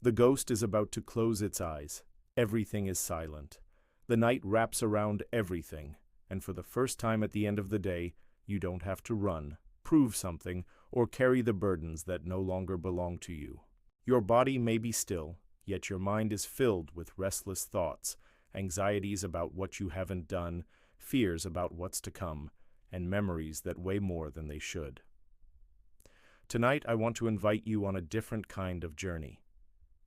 The ghost is about to close its eyes. Everything is silent. The night wraps around everything, and for the first time at the end of the day, you don't have to run, prove something, or carry the burdens that no longer belong to you. Your body may be still, yet your mind is filled with restless thoughts, anxieties about what you haven't done, fears about what's to come, and memories that weigh more than they should. Tonight, I want to invite you on a different kind of journey.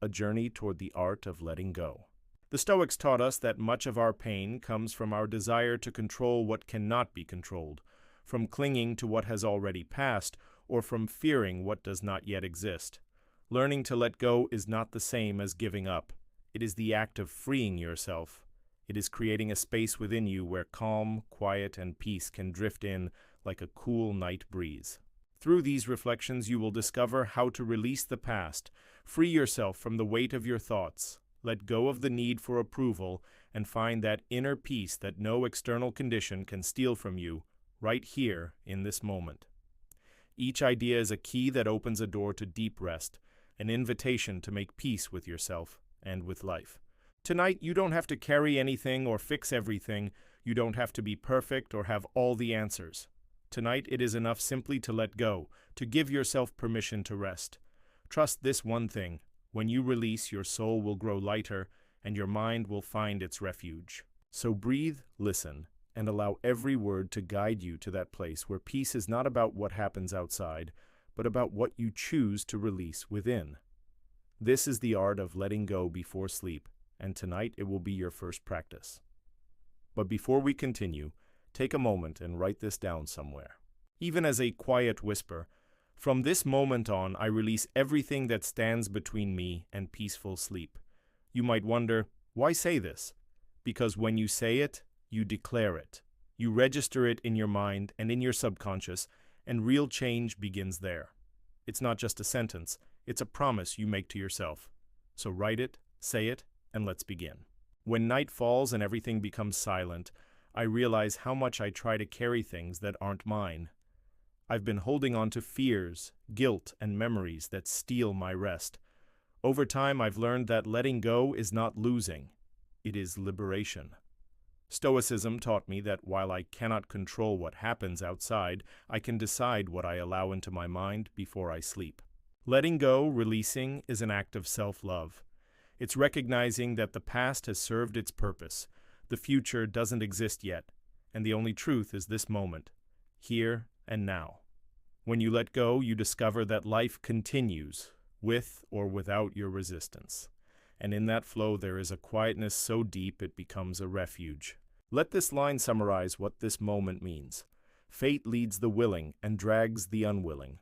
A journey toward the art of letting go. The Stoics taught us that much of our pain comes from our desire to control what cannot be controlled, from clinging to what has already passed, or from fearing what does not yet exist. Learning to let go is not the same as giving up. It is the act of freeing yourself. It is creating a space within you where calm, quiet, and peace can drift in like a cool night breeze. Through these reflections, you will discover how to release the past, free yourself from the weight of your thoughts, let go of the need for approval, and find that inner peace that no external condition can steal from you, right here in this moment. Each idea is a key that opens a door to deep rest, an invitation to make peace with yourself and with life. Tonight, you don't have to carry anything or fix everything. You don't have to be perfect or have all the answers. Tonight, it is enough simply to let go, to give yourself permission to rest. Trust this one thing. When you release, your soul will grow lighter, and your mind will find its refuge. So breathe, listen, and allow every word to guide you to that place where peace is not about what happens outside, but about what you choose to release within. This is the art of letting go before sleep, and tonight it will be your first practice. But before we continue, take a moment and write this down somewhere. Even as a quiet whisper, from this moment on, I release everything that stands between me and peaceful sleep. You might wonder, why say this? Because when you say it, you declare it. You register it in your mind and in your subconscious, and real change begins there. It's not just a sentence, it's a promise you make to yourself. So write it, say it, and let's begin. When night falls and everything becomes silent, I realize how much I try to carry things that aren't mine. I've been holding on to fears, guilt, and memories that steal my rest. Over time, I've learned that letting go is not losing. It is liberation. Stoicism taught me that while I cannot control what happens outside, I can decide what I allow into my mind before I sleep. Letting go, releasing, is an act of self-love. It's recognizing that the past has served its purpose. The future doesn't exist yet, and the only truth is this moment, here and now. When you let go, you discover that life continues, with or without your resistance. And in that flow there is a quietness so deep it becomes a refuge. Let this line summarize what this moment means. Fate leads the willing and drags the unwilling.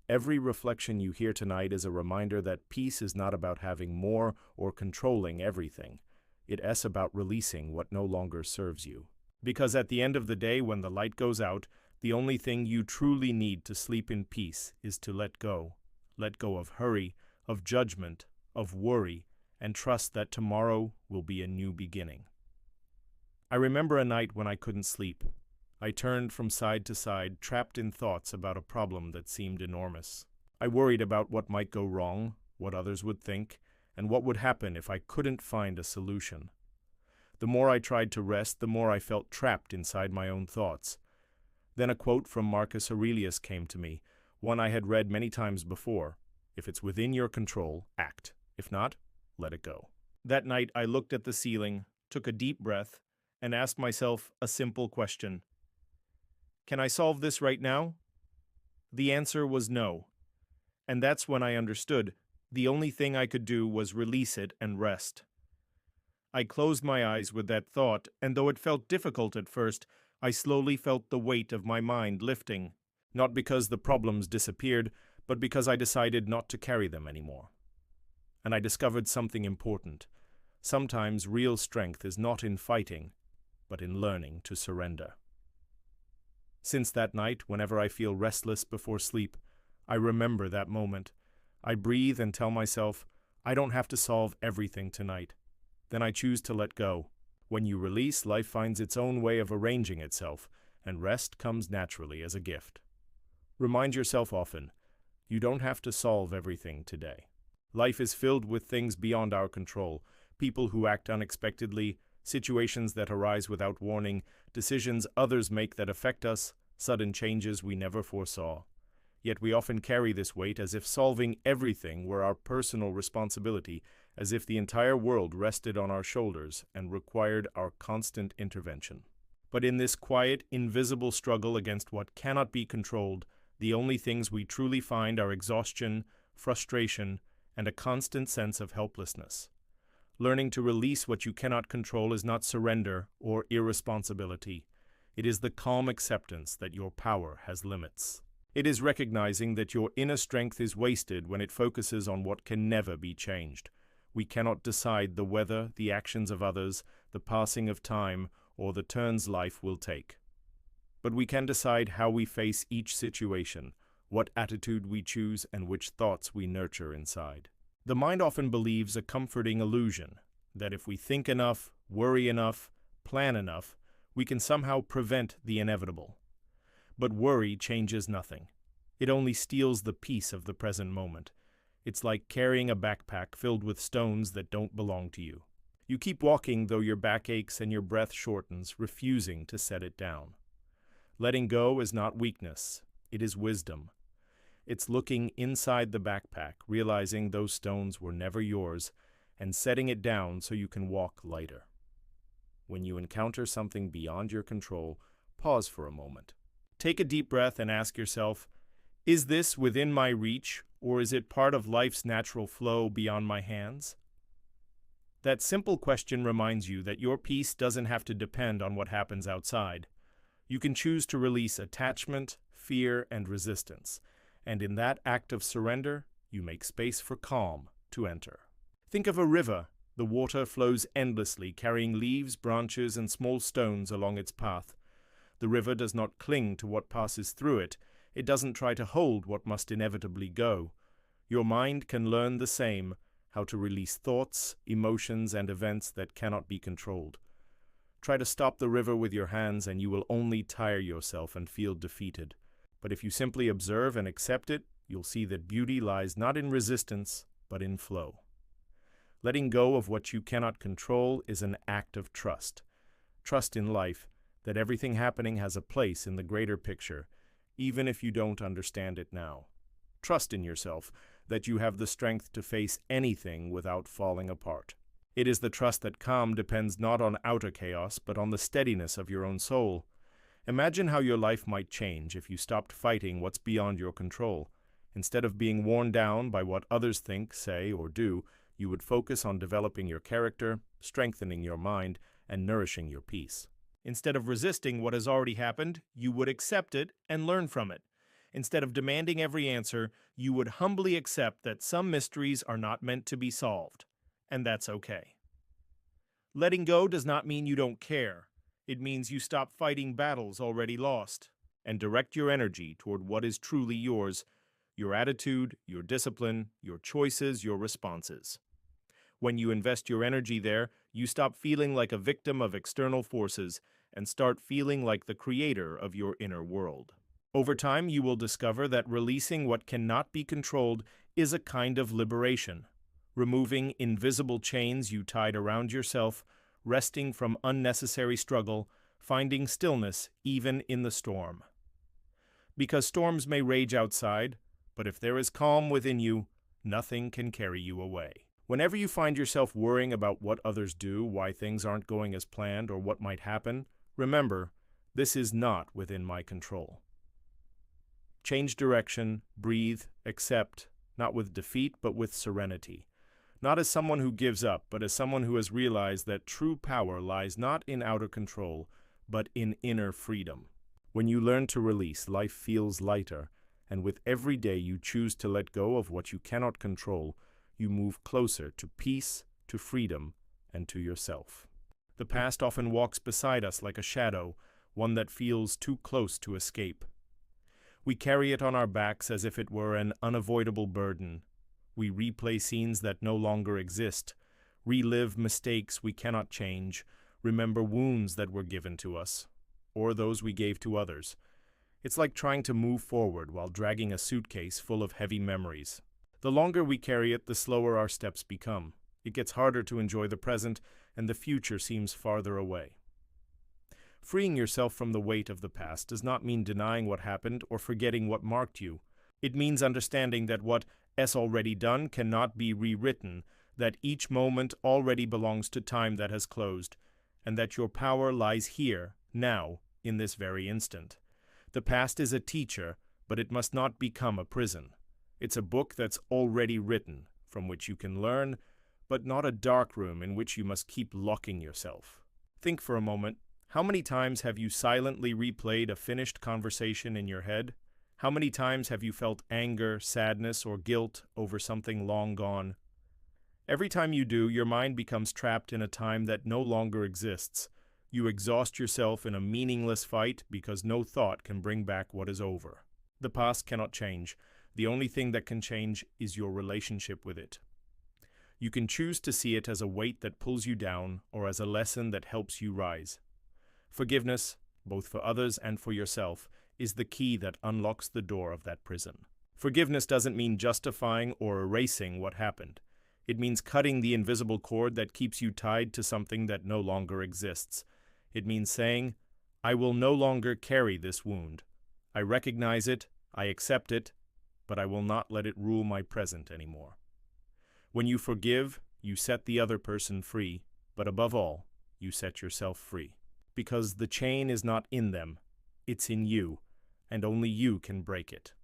Every reflection you hear tonight is a reminder that peace is not about having more or controlling everything. It's about releasing what no longer serves you. Because at the end of the day, when the light goes out, the only thing you truly need to sleep in peace is to let go. Let go of hurry, of judgment, of worry, and trust that tomorrow will be a new beginning. I remember a night when I couldn't sleep. I turned from side to side, trapped in thoughts about a problem that seemed enormous. I worried about what might go wrong, what others would think, and what would happen if I couldn't find a solution. The more I tried to rest, the more I felt trapped inside my own thoughts. Then a quote from Marcus Aurelius came to me, one I had read many times before. If it's within your control, act. If not, let it go. That night I looked at the ceiling, took a deep breath, and asked myself a simple question. Can I solve this right now? The answer was no. And that's when I understood the only thing I could do was release it and rest. I closed my eyes with that thought, and though it felt difficult at first, I slowly felt the weight of my mind lifting, not because the problems disappeared, but because I decided not to carry them anymore. And I discovered something important. Sometimes real strength is not in fighting, but in learning to surrender. Since that night, whenever I feel restless before sleep, I remember that moment. I breathe and tell myself, I don't have to solve everything tonight. Then I choose to let go. When you release, life finds its own way of arranging itself, and rest comes naturally as a gift. Remind yourself often, you don't have to solve everything today. Life is filled with things beyond our control, people who act unexpectedly, situations that arise without warning, decisions others make that affect us, sudden changes we never foresaw. Yet we often carry this weight as if solving everything were our personal responsibility, as if the entire world rested on our shoulders and required our constant intervention. But in this quiet, invisible struggle against what cannot be controlled, the only things we truly find are exhaustion, frustration, and a constant sense of helplessness. Learning to release what you cannot control is not surrender or irresponsibility. It is the calm acceptance that your power has limits. It is recognizing that your inner strength is wasted when it focuses on what can never be changed. We cannot decide the weather, the actions of others, the passing of time, or the turns life will take. But we can decide how we face each situation, what attitude we choose, and which thoughts we nurture inside. The mind often believes a comforting illusion that if we think enough, worry enough, plan enough, we can somehow prevent the inevitable. But worry changes nothing. It only steals the peace of the present moment. It's like carrying a backpack filled with stones that don't belong to you. You keep walking though your back aches and your breath shortens, refusing to set it down. Letting go is not weakness, it is wisdom. It's looking inside the backpack, realizing those stones were never yours, and setting it down so you can walk lighter. When you encounter something beyond your control, pause for a moment. Take a deep breath and ask yourself, is this within my reach, or is it part of life's natural flow beyond my hands? That simple question reminds you that your peace doesn't have to depend on what happens outside. You can choose to release attachment, fear, and resistance, and in that act of surrender, you make space for calm to enter. Think of a river. The water flows endlessly, carrying leaves, branches, and small stones along its path. The river does not cling to what passes through it. It doesn't try to hold what must inevitably go. Your mind can learn the same, how to release thoughts, emotions, and events that cannot be controlled. Try to stop the river with your hands and you will only tire yourself and feel defeated. But if you simply observe and accept it, you'll see that beauty lies not in resistance, but in flow. Letting go of what you cannot control is an act of trust. Trust in life, that everything happening has a place in the greater picture, even if you don't understand it now. Trust in yourself, that you have the strength to face anything without falling apart. It is the trust that calm depends not on outer chaos, but on the steadiness of your own soul. Imagine how your life might change if you stopped fighting what's beyond your control. Instead of being worn down by what others think, say, or do, you would focus on developing your character, strengthening your mind, and nourishing your peace. Instead of resisting what has already happened, you would accept it and learn from it. Instead of demanding every answer, you would humbly accept that some mysteries are not meant to be solved, and that's okay. Letting go does not mean you don't care. It means you stop fighting battles already lost, and direct your energy toward what is truly yours, your attitude, your discipline, your choices, your responses. When you invest your energy there, you stop feeling like a victim of external forces and start feeling like the creator of your inner world. Over time, you will discover that releasing what cannot be controlled is a kind of liberation, removing invisible chains you tied around yourself, resting from unnecessary struggle, finding stillness even in the storm. Because storms may rage outside, but if there is calm within you, nothing can carry you away. Whenever you find yourself worrying about what others do, why things aren't going as planned, or what might happen, remember, this is not within my control. Change direction, breathe, accept, not with defeat, but with serenity. Not as someone who gives up, but as someone who has realized that true power lies not in outer control, but in inner freedom. When you learn to release, life feels lighter, and with every day you choose to let go of what you cannot control, you move closer to peace, to freedom, and to yourself. The past often walks beside us like a shadow, one that feels too close to escape. We carry it on our backs as if it were an unavoidable burden. We replay scenes that no longer exist, relive mistakes we cannot change, remember wounds that were given to us, or those we gave to others. It's like trying to move forward while dragging a suitcase full of heavy memories. The longer we carry it, the slower our steps become. It gets harder to enjoy the present, and the future seems farther away. Freeing yourself from the weight of the past does not mean denying what happened or forgetting what marked you. It means understanding that what is already done cannot be rewritten, that each moment already belongs to time that has closed, and that your power lies here, now, in this very instant. The past is a teacher, but it must not become a prison. It's a book that's already written, from which you can learn, but not a dark room in which you must keep locking yourself. Think for a moment, how many times have you silently replayed a finished conversation in your head? How many times have you felt anger, sadness, or guilt over something long gone? Every time you do, your mind becomes trapped in a time that no longer exists. You exhaust yourself in a meaningless fight because no thought can bring back what is over. The past cannot change. The only thing that can change is your relationship with it. You can choose to see it as a weight that pulls you down or as a lesson that helps you rise. Forgiveness, both for others and for yourself, is the key that unlocks the door of that prison. Forgiveness doesn't mean justifying or erasing what happened. It means cutting the invisible cord that keeps you tied to something that no longer exists. It means saying, I will no longer carry this wound. I recognize it, I accept it, but I will not let it rule my present anymore. When you forgive, you set the other person free, but above all, you set yourself free. Because the chain is not in them, it's in you, and only you can break it.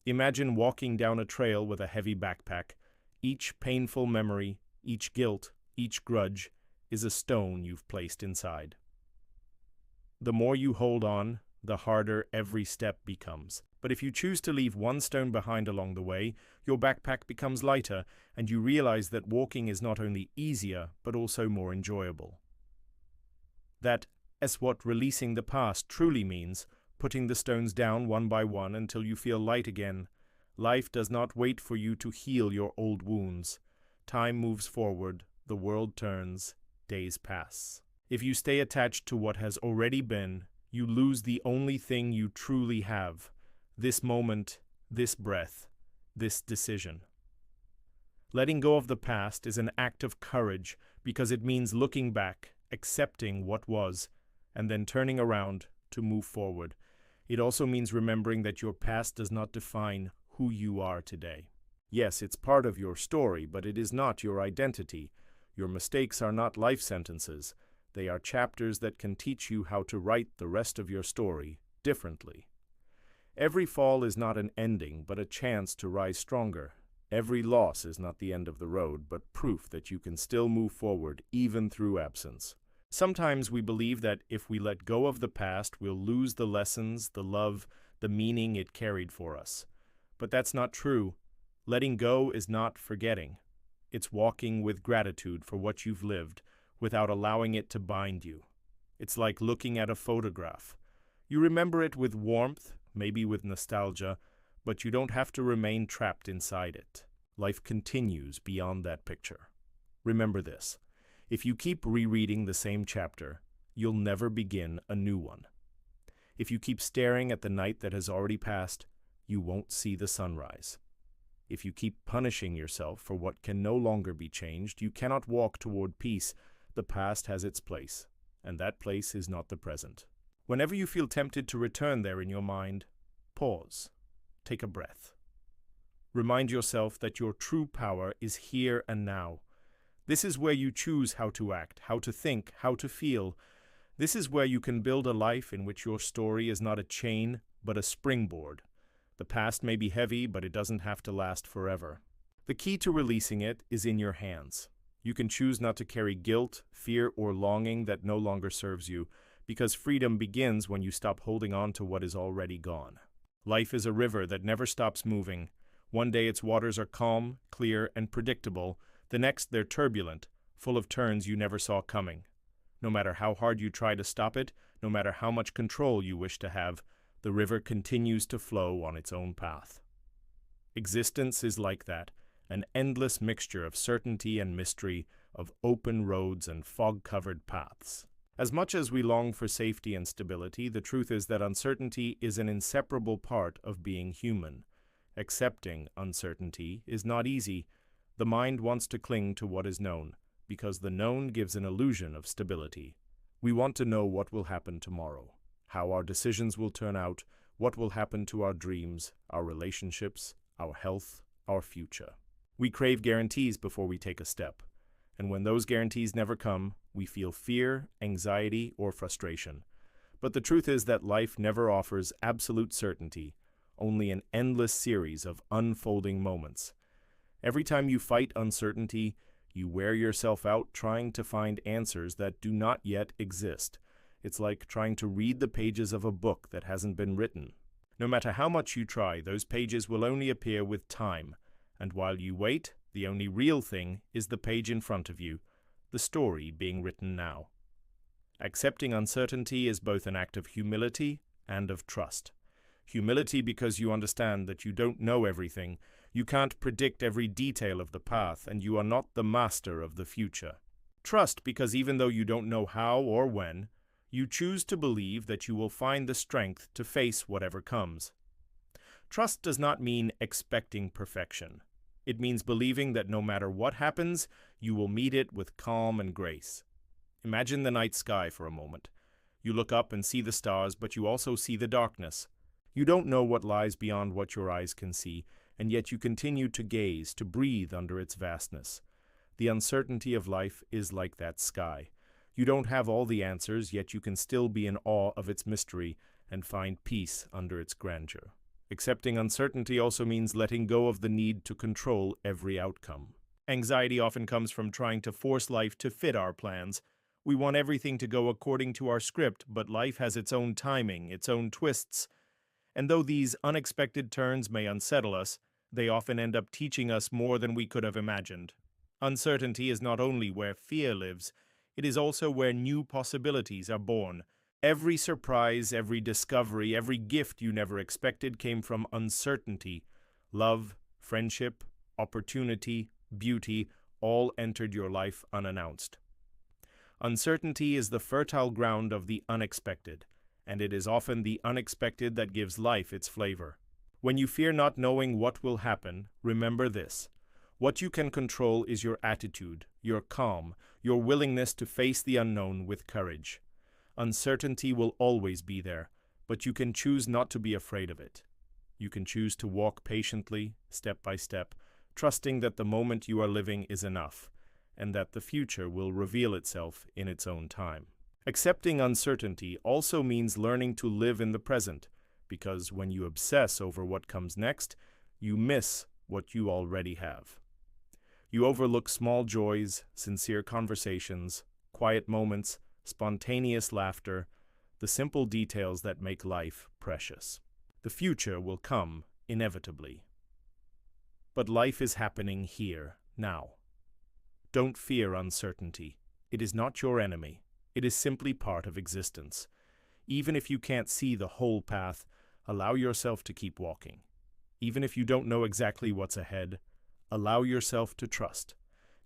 Imagine walking down a trail with a heavy backpack. Each painful memory, each guilt, each grudge is a stone you've placed inside. The more you hold on, the harder every step becomes. But if you choose to leave one stone behind along the way, your backpack becomes lighter, and you realize that walking is not only easier, but also more enjoyable. That is what releasing the past truly means, putting the stones down one by one until you feel light again. Life does not wait for you to heal your old wounds. Time moves forward, the world turns, days pass. If you stay attached to what has already been, you lose the only thing you truly have, this moment, this breath, this decision. Letting go of the past is an act of courage because it means looking back, accepting what was, and then turning around to move forward. It also means remembering that your past does not define who you are today. Yes, it's part of your story, but it is not your identity. Your mistakes are not life sentences. They are chapters that can teach you how to write the rest of your story differently. Every fall is not an ending, but a chance to rise stronger. Every loss is not the end of the road, but proof that you can still move forward, even through absence. Sometimes we believe that if we let go of the past, we'll lose the lessons, the love, the meaning it carried for us. But that's not true. Letting go is not forgetting. It's walking with gratitude for what you've lived, without allowing it to bind you. It's like looking at a photograph. You remember it with warmth, maybe with nostalgia, but you don't have to remain trapped inside it. Life continues beyond that picture. Remember this. If you keep rereading the same chapter, you'll never begin a new one. If you keep staring at the night that has already passed, you won't see the sunrise. If you keep punishing yourself for what can no longer be changed, you cannot walk toward peace. The past has its place, and that place is not the present. Whenever you feel tempted to return there in your mind, pause. Take a breath. Remind yourself that your true power is here and now. This is where you choose how to act, how to think, how to feel. This is where you can build a life in which your story is not a chain, but a springboard. The past may be heavy, but it doesn't have to last forever. The key to releasing it is in your hands. You can choose not to carry guilt, fear, or longing that no longer serves you, because freedom begins when you stop holding on to what is already gone. Life is a river that never stops moving. One day its waters are calm, clear, and predictable. The next they're turbulent, full of turns you never saw coming. No matter how hard you try to stop it, no matter how much control you wish to have, the river continues to flow on its own path. Existence is like that, an endless mixture of certainty and mystery, of open roads and fog-covered paths. As much as we long for safety and stability, the truth is that uncertainty is an inseparable part of being human. Accepting uncertainty is not easy. The mind wants to cling to what is known, because the known gives an illusion of stability. We want to know what will happen tomorrow, how our decisions will turn out, what will happen to our dreams, our relationships, our health, our future. We crave guarantees before we take a step, and when those guarantees never come, we feel fear, anxiety, or frustration. But the truth is that life never offers absolute certainty, only an endless series of unfolding moments. Every time you fight uncertainty, you wear yourself out trying to find answers that do not yet exist. It's like trying to read the pages of a book that hasn't been written. No matter how much you try, those pages will only appear with time. And while you wait, the only real thing is the page in front of you, the story being written now. Accepting uncertainty is both an act of humility and of trust. Humility because you understand that you don't know everything, you can't predict every detail of the path, and you are not the master of the future. Trust because even though you don't know how or when, you choose to believe that you will find the strength to face whatever comes. Trust does not mean expecting perfection. It means believing that no matter what happens, you will meet it with calm and grace. Imagine the night sky for a moment. You look up and see the stars, but you also see the darkness. You don't know what lies beyond what your eyes can see, and yet you continue to gaze, to breathe under its vastness. The uncertainty of life is like that sky. You don't have all the answers, yet you can still be in awe of its mystery and find peace under its grandeur. Accepting uncertainty also means letting go of the need to control every outcome. Anxiety often comes from trying to force life to fit our plans. We want everything to go according to our script, but life has its own timing, its own twists. And though these unexpected turns may unsettle us, they often end up teaching us more than we could have imagined. Uncertainty is not only where fear lives, it is also where new possibilities are born. Every surprise, every discovery, every gift you never expected came from uncertainty. Love, friendship, opportunity, beauty, all entered your life unannounced. Uncertainty is the fertile ground of the unexpected, and it is often the unexpected that gives life its flavor. When you fear not knowing what will happen, remember this. What you can control is your attitude, your calm, your willingness to face the unknown with courage. Uncertainty will always be there, but you can choose not to be afraid of it. You can choose to walk patiently, step by step, trusting that the moment you are living is enough, and that the future will reveal itself in its own time. Accepting uncertainty also means learning to live in the present, because when you obsess over what comes next, you miss what you already have. You overlook small joys, sincere conversations, quiet moments, spontaneous laughter, the simple details that make life precious. The future will come inevitably. But life is happening here, now. Don't fear uncertainty. It is not your enemy. It is simply part of existence. Even if you can't see the whole path, allow yourself to keep walking. Even if you don't know exactly what's ahead, allow yourself to trust.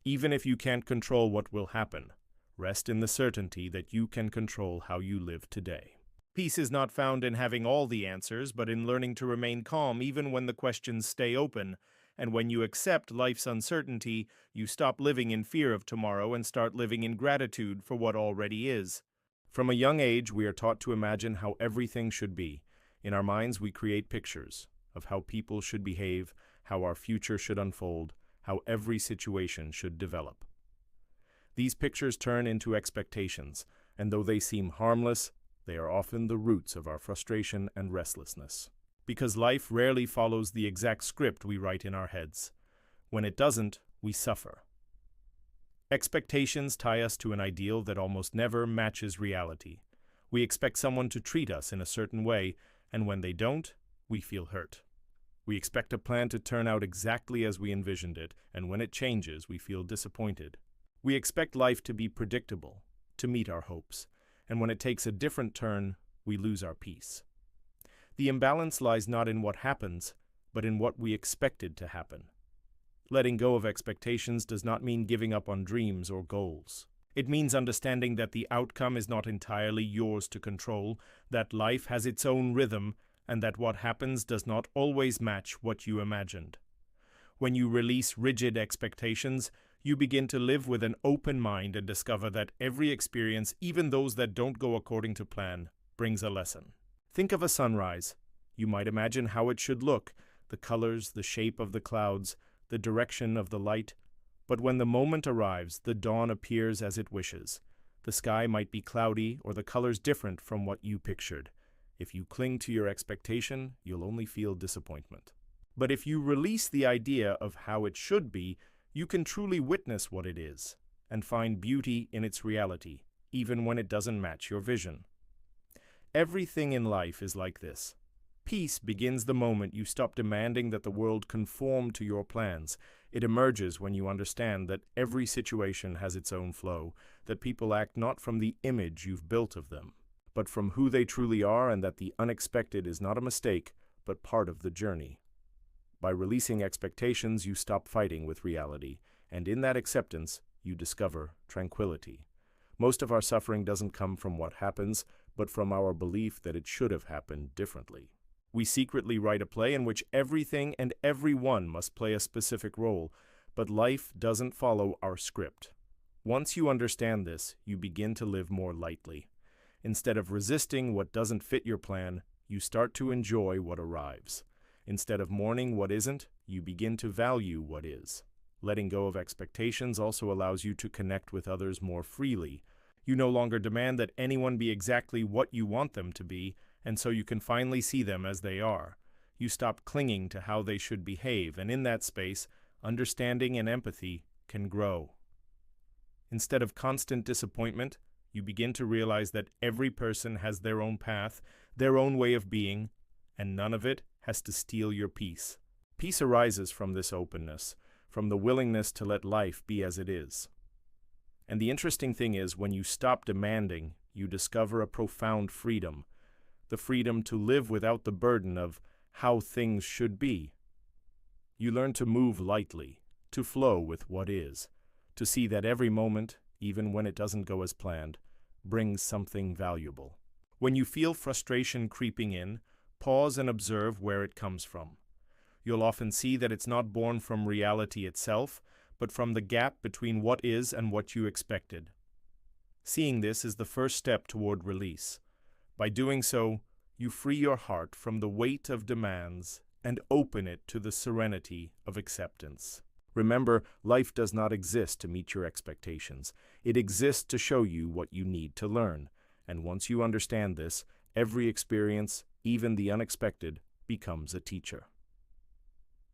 Even if you can't control what will happen, rest in the certainty that you can control how you live today. Peace is not found in having all the answers, but in learning to remain calm even when the questions stay open. And when you accept life's uncertainty, you stop living in fear of tomorrow and start living in gratitude for what already is. From a young age, we are taught to imagine how everything should be. In our minds, we create pictures of how people should behave, how our future should unfold, how every situation should develop. These pictures turn into expectations, and though they seem harmless, they are often the roots of our frustration and restlessness. Because life rarely follows the exact script we write in our heads. When it doesn't, we suffer. Expectations tie us to an ideal that almost never matches reality. We expect someone to treat us in a certain way, and when they don't, we feel hurt. We expect a plan to turn out exactly as we envisioned it, and when it changes, we feel disappointed. We expect life to be predictable, to meet our hopes, and when it takes a different turn, we lose our peace. The imbalance lies not in what happens, but in what we expected to happen. Letting go of expectations does not mean giving up on dreams or goals. It means understanding that the outcome is not entirely yours to control, that life has its own rhythm, and that what happens does not always match what you imagined. When you release rigid expectations, you begin to live with an open mind and discover that every experience, even those that don't go according to plan, brings a lesson. Think of a sunrise. You might imagine how it should look, the colors, the shape of the clouds, the direction of the light. But when the moment arrives, the dawn appears as it wishes. The sky might be cloudy or the colors different from what you pictured. If you cling to your expectation, you'll only feel disappointment. But if you release the idea of how it should be, you can truly witness what it is and find beauty in its reality, even when it doesn't match your vision. Everything in life is like this. Peace begins the moment you stop demanding that the world conform to your plans. It emerges when you understand that every situation has its own flow, that people act not from the image you've built of them, but from who they truly are, and that the unexpected is not a mistake, but part of the journey. By releasing expectations, you stop fighting with reality, and in that acceptance, you discover tranquility. Most of our suffering doesn't come from what happens, but from our belief that it should have happened differently. We secretly write a play in which everything and everyone must play a specific role, but life doesn't follow our script. Once you understand this, you begin to live more lightly. Instead of resisting what doesn't fit your plan, you start to enjoy what arrives. Instead of mourning what isn't, you begin to value what is. Letting go of expectations also allows you to connect with others more freely. You no longer demand that anyone be exactly what you want them to be, and so you can finally see them as they are. You stop clinging to how they should behave, and in that space, understanding and empathy can grow. Instead of constant disappointment, you begin to realize that every person has their own path, their own way of being, and none of it has to steal your peace. Peace arises from this openness, from the willingness to let life be as it is. And the interesting thing is, when you stop demanding, you discover a profound freedom, the freedom to live without the burden of how things should be. You learn to move lightly, to flow with what is, to see that every moment, even when it doesn't go as planned, brings something valuable. When you feel frustration creeping in, pause and observe where it comes from. You'll often see that it's not born from reality itself, but from the gap between what is and what you expected. Seeing this is the first step toward release. By doing so, you free your heart from the weight of demands and open it to the serenity of acceptance. Remember, life does not exist to meet your expectations. It exists to show you what you need to learn. And once you understand this, every experience, even the unexpected, becomes a teacher.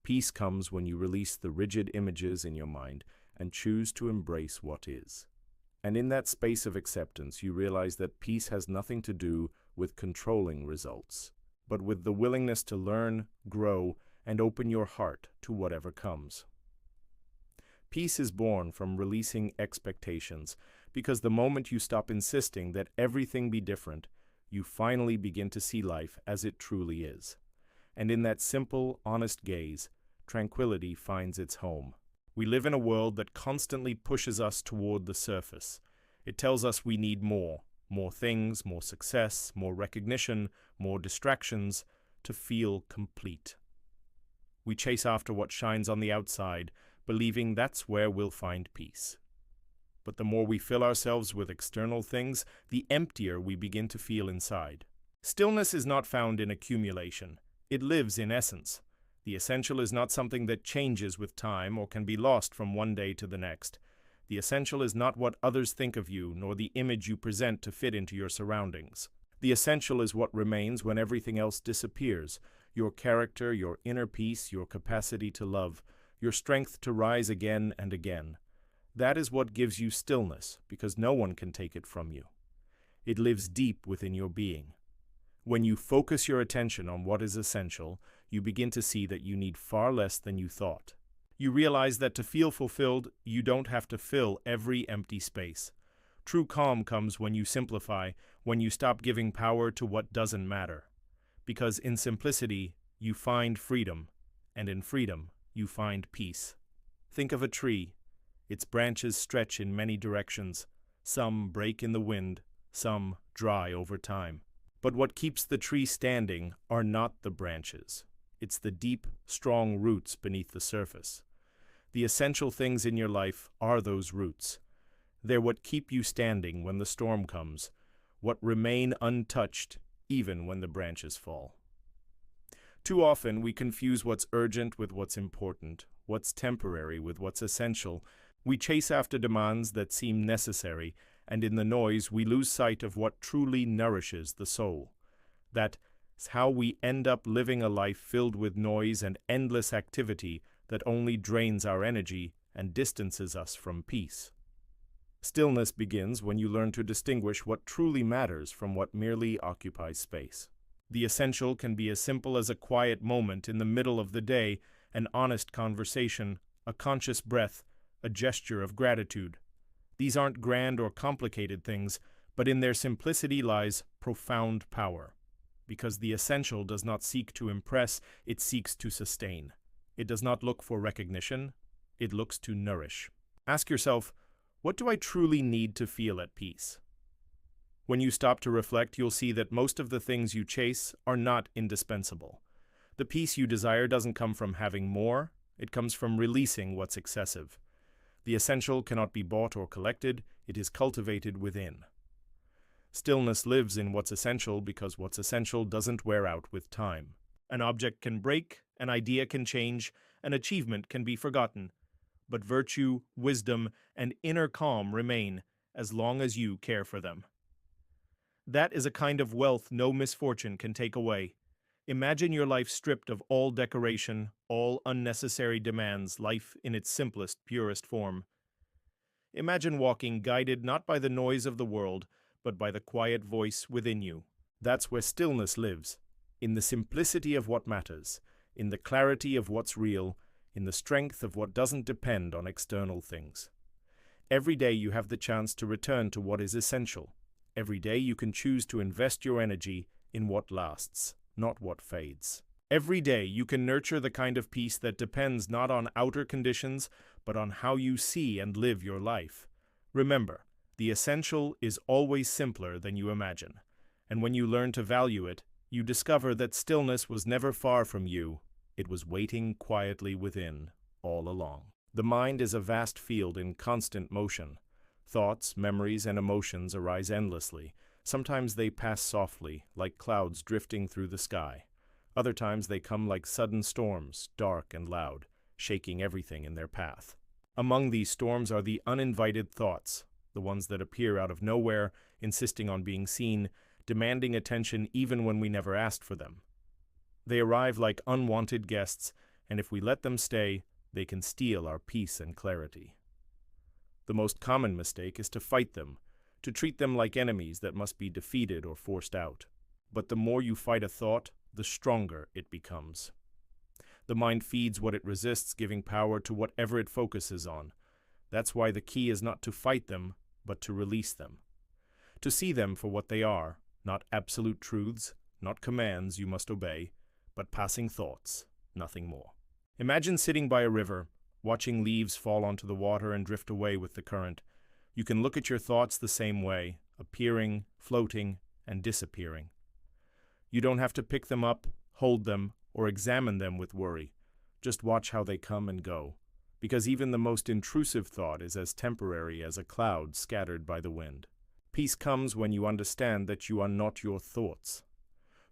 Peace comes when you release the rigid images in your mind and choose to embrace what is. And in that space of acceptance, you realize that peace has nothing to do with controlling results, but with the willingness to learn, grow, and open your heart to whatever comes. Peace is born from releasing expectations, because the moment you stop insisting that everything be different, you finally begin to see life as it truly is. And in that simple, honest gaze, tranquility finds its home. We live in a world that constantly pushes us toward the surface. It tells us we need more things, more success, more recognition, more distractions to feel complete. We chase after what shines on the outside, believing that's where we'll find peace. But the more we fill ourselves with external things, the emptier we begin to feel inside. Stillness is not found in accumulation. It lives in essence. The essential is not something that changes with time or can be lost from one day to the next. The essential is not what others think of you, nor the image you present to fit into your surroundings. The essential is what remains when everything else disappears: your character, your inner peace, your capacity to love, your strength to rise again and again. That is what gives you stillness, because no one can take it from you. It lives deep within your being. When you focus your attention on what is essential, you begin to see that you need far less than you thought. You realize that to feel fulfilled, you don't have to fill every empty space. True calm comes when you simplify, when you stop giving power to what doesn't matter. Because in simplicity, you find freedom, and in freedom, you find peace. Think of a tree. Its branches stretch in many directions. Some break in the wind, some dry over time. But what keeps the tree standing are not the branches. It's the deep, strong roots beneath the surface. The essential things in your life are those roots. They're what keep you standing when the storm comes, what remain untouched even when the branches fall. Too often we confuse what's urgent with what's important, what's temporary with what's essential. We chase after demands that seem necessary, and in the noise we lose sight of what truly nourishes the soul. That's how we end up living a life filled with noise and endless activity that only drains our energy and distances us from peace. Stillness begins when you learn to distinguish what truly matters from what merely occupies space. The essential can be as simple as a quiet moment in the middle of the day, an honest conversation, a conscious breath, a gesture of gratitude. These aren't grand or complicated things, but in their simplicity lies profound power. Because the essential does not seek to impress, it seeks to sustain. It does not look for recognition, it looks to nourish. Ask yourself, what do I truly need to feel at peace? When you stop to reflect, you'll see that most of the things you chase are not indispensable. The peace you desire doesn't come from having more, it comes from releasing what's excessive. The essential cannot be bought or collected, it is cultivated within. Stillness lives in what's essential because what's essential doesn't wear out with time. An object can break, an idea can change, an achievement can be forgotten. But virtue, wisdom, and inner calm remain as long as you care for them. That is a kind of wealth no misfortune can take away. Imagine your life stripped of all decoration, all unnecessary demands, life in its simplest, purest form. Imagine walking guided not by the noise of the world, but by the quiet voice within you. That's where stillness lives, in the simplicity of what matters, in the clarity of what's real, in the strength of what doesn't depend on external things. Every day you have the chance to return to what is essential. Every day you can choose to invest your energy in what lasts, not what fades. Every day you can nurture the kind of peace that depends not on outer conditions, but on how you see and live your life. Remember, the essential is always simpler than you imagine, and when you learn to value it, you discover that stillness was never far from you. It was waiting quietly within, all along. The mind is a vast field in constant motion. Thoughts, memories, and emotions arise endlessly. Sometimes they pass softly, like clouds drifting through the sky. Other times they come like sudden storms, dark and loud, shaking everything in their path. Among these storms are the uninvited thoughts, the ones that appear out of nowhere, insisting on being seen, demanding attention even when we never asked for them. They arrive like unwanted guests, and if we let them stay, they can steal our peace and clarity. The most common mistake is to fight them, to treat them like enemies that must be defeated or forced out. But the more you fight a thought, the stronger it becomes. The mind feeds what it resists, giving power to whatever it focuses on. That's why the key is not to fight them, but to release them. To see them for what they are, not absolute truths, not commands you must obey, but passing thoughts, nothing more. Imagine sitting by a river, watching leaves fall onto the water and drift away with the current. You can look at your thoughts the same way, appearing, floating, and disappearing. You don't have to pick them up, hold them, or examine them with worry. Just watch how they come and go, because even the most intrusive thought is as temporary as a cloud scattered by the wind. Peace comes when you understand that you are not your thoughts.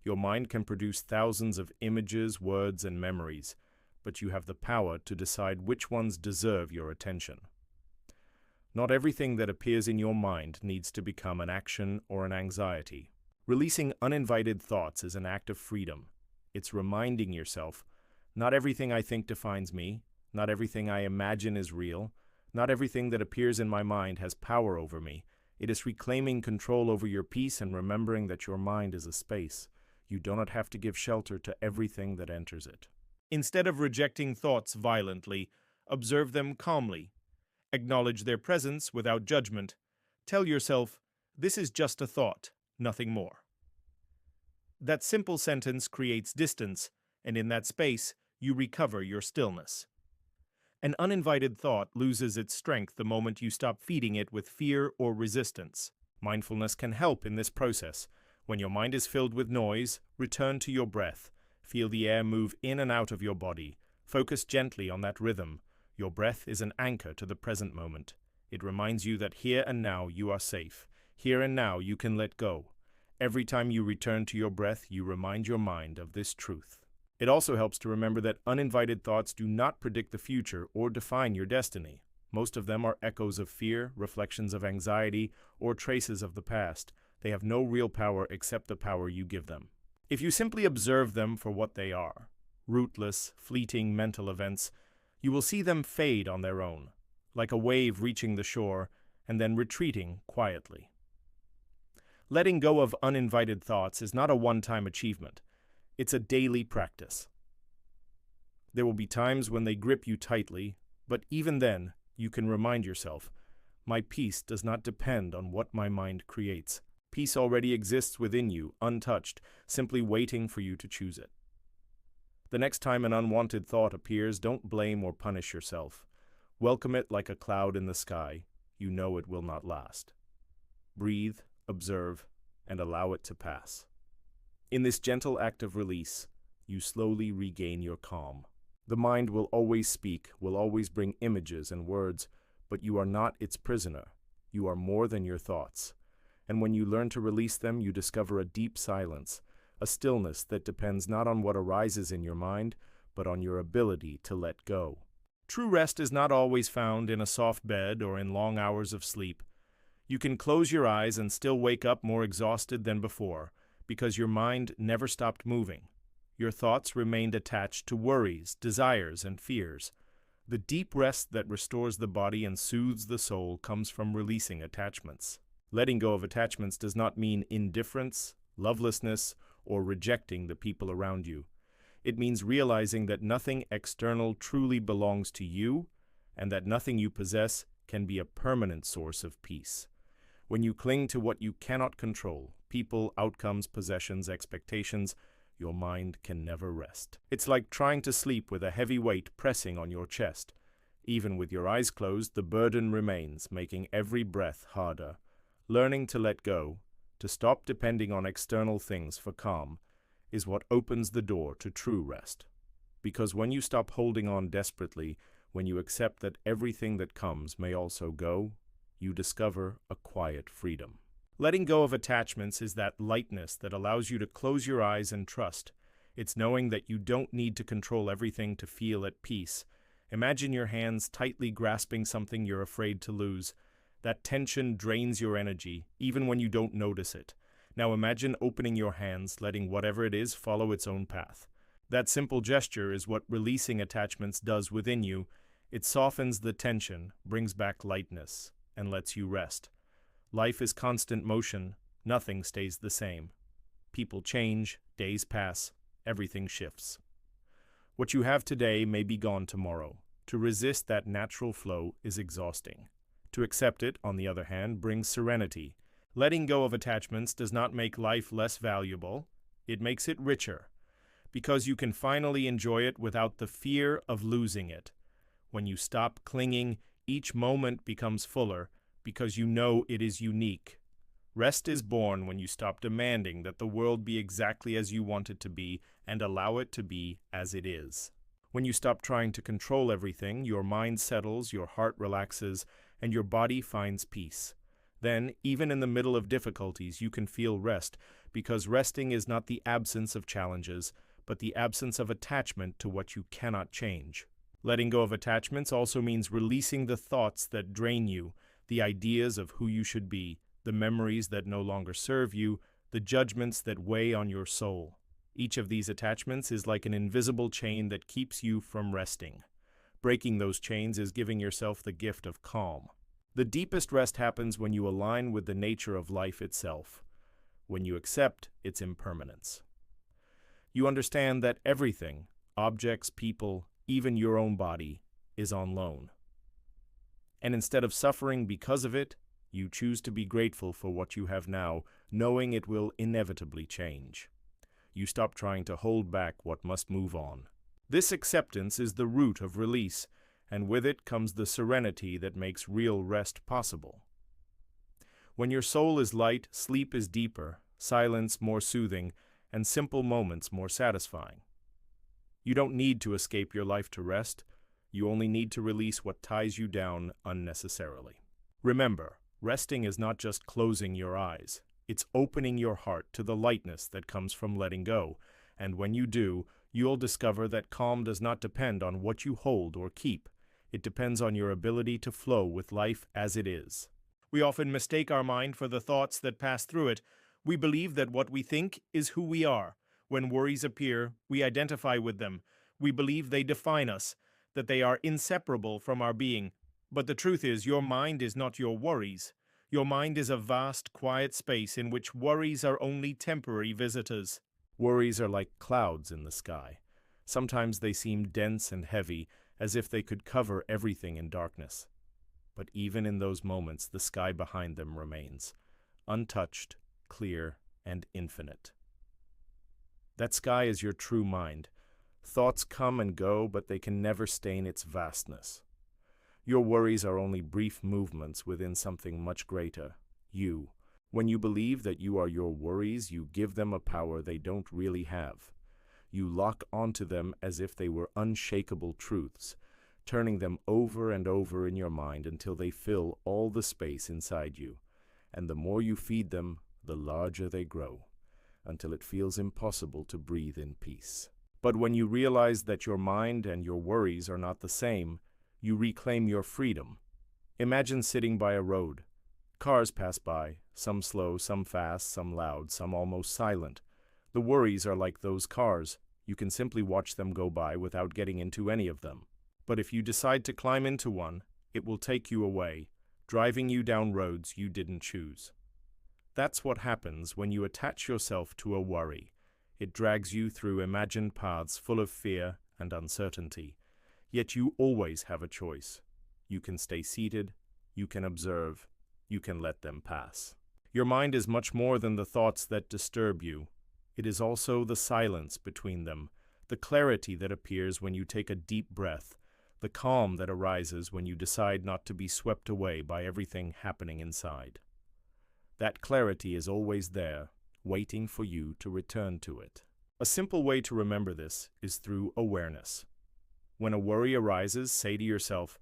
Your mind can produce thousands of images, words, and memories, but you have the power to decide which ones deserve your attention. Not everything that appears in your mind needs to become an action or an anxiety. Releasing uninvited thoughts is an act of freedom. It's reminding yourself, not everything I think defines me, not everything I imagine is real, not everything that appears in my mind has power over me. It is reclaiming control over your peace and remembering that your mind is a space. You do not have to give shelter to everything that enters it. Instead of rejecting thoughts violently, observe them calmly. Acknowledge their presence without judgment. Tell yourself, this is just a thought, nothing more. That simple sentence creates distance, and in that space, you recover your stillness. An uninvited thought loses its strength the moment you stop feeding it with fear or resistance. Mindfulness can help in this process. When your mind is filled with noise, return to your breath. Feel the air move in and out of your body. Focus gently on that rhythm. Your breath is an anchor to the present moment. It reminds you that here and now you are safe. Here and now you can let go. Every time you return to your breath, you remind your mind of this truth. It also helps to remember that uninvited thoughts do not predict the future or define your destiny. Most of them are echoes of fear, reflections of anxiety, or traces of the past. They have no real power except the power you give them. If you simply observe them for what they are, rootless, fleeting mental events, you will see them fade on their own, like a wave reaching the shore and then retreating quietly. Letting go of uninvited thoughts is not a one-time achievement. It's a daily practice. There will be times when they grip you tightly, but even then, you can remind yourself, my peace does not depend on what my mind creates. Peace already exists within you, untouched, simply waiting for you to choose it. The next time an unwanted thought appears, don't blame or punish yourself. Welcome it like a cloud in the sky. You know it will not last. Breathe, observe, and allow it to pass. In this gentle act of release, you slowly regain your calm. The mind will always speak, will always bring images and words, but you are not its prisoner. You are more than your thoughts. And when you learn to release them, you discover a deep silence, a stillness that depends not on what arises in your mind, but on your ability to let go. True rest is not always found in a soft bed or in long hours of sleep. You can close your eyes and still wake up more exhausted than before, because your mind never stopped moving. Your thoughts remained attached to worries, desires, and fears. The deep rest that restores the body and soothes the soul comes from releasing attachments. Letting go of attachments does not mean indifference, lovelessness, or rejecting the people around you. It means realizing that nothing external truly belongs to you, and that nothing you possess can be a permanent source of peace. When you cling to what you cannot control, people, outcomes, possessions, expectations, your mind can never rest. It's like trying to sleep with a heavy weight pressing on your chest. Even with your eyes closed, the burden remains, making every breath harder. Learning to let go, to stop depending on external things for calm, is what opens the door to true rest. Because when you stop holding on desperately, when you accept that everything that comes may also go, you discover a quiet freedom. Letting go of attachments is that lightness that allows you to close your eyes and trust. It's knowing that you don't need to control everything to feel at peace. Imagine your hands tightly grasping something you're afraid to lose. That tension drains your energy, even when you don't notice it. Now imagine opening your hands, letting whatever it is follow its own path. That simple gesture is what releasing attachments does within you. It softens the tension, brings back lightness, and lets you rest. Life is constant motion, nothing stays the same. People change, days pass, everything shifts. What you have today may be gone tomorrow. To resist that natural flow is exhausting. To accept it, on the other hand, brings serenity. Letting go of attachments does not make life less valuable, it makes it richer, because you can finally enjoy it without the fear of losing it. When you stop clinging, each moment becomes fuller, because you know it is unique. Rest is born when you stop demanding that the world be exactly as you want it to be and allow it to be as it is. When you stop trying to control everything, your mind settles, your heart relaxes, and your body finds peace. Then, even in the middle of difficulties, you can feel rest, because resting is not the absence of challenges, but the absence of attachment to what you cannot change. Letting go of attachments also means releasing the thoughts that drain you, the ideas of who you should be, the memories that no longer serve you, the judgments that weigh on your soul. Each of these attachments is like an invisible chain that keeps you from resting. Breaking those chains is giving yourself the gift of calm. The deepest rest happens when you align with the nature of life itself, when you accept its impermanence. You understand that everything, objects, people, even your own body, is on loan. And instead of suffering because of it, you choose to be grateful for what you have now, knowing it will inevitably change. You stop trying to hold back what must move on. This acceptance is the root of release, and with it comes the serenity that makes real rest possible. When your soul is light, sleep is deeper, silence more soothing, and simple moments more satisfying. You don't need to escape your life to rest. You only need to release what ties you down unnecessarily. Remember, resting is not just closing your eyes. It's opening your heart to the lightness that comes from letting go. And when you do, you'll discover that calm does not depend on what you hold or keep. It depends on your ability to flow with life as it is. We often mistake our mind for the thoughts that pass through it. We believe that what we think is who we are. When worries appear, we identify with them. We believe they define us, that they are inseparable from our being. But the truth is, your mind is not your worries. Your mind is a vast, quiet space in which worries are only temporary visitors. Worries are like clouds in the sky. Sometimes they seem dense and heavy, as if they could cover everything in darkness. But even in those moments, the sky behind them remains, untouched, clear, and infinite. That sky is your true mind. Thoughts come and go, but they can never stain its vastness. Your worries are only brief movements within something much greater, you. When you believe that you are your worries, you give them a power they don't really have. You lock onto them as if they were unshakable truths, turning them over and over in your mind until they fill all the space inside you. And the more you feed them, the larger they grow, until it feels impossible to breathe in peace. But when you realize that your mind and your worries are not the same, you reclaim your freedom. Imagine sitting by a road. Cars pass by, some slow, some fast, some loud, some almost silent. The worries are like those cars. You can simply watch them go by without getting into any of them. But if you decide to climb into one, it will take you away, driving you down roads you didn't choose. That's what happens when you attach yourself to a worry. It drags you through imagined paths full of fear and uncertainty. Yet you always have a choice. You can stay seated, you can observe, you can let them pass. Your mind is much more than the thoughts that disturb you. It is also the silence between them, the clarity that appears when you take a deep breath, the calm that arises when you decide not to be swept away by everything happening inside. That clarity is always there, waiting for you to return to it. A simple way to remember this is through awareness. When a worry arises, say to yourself,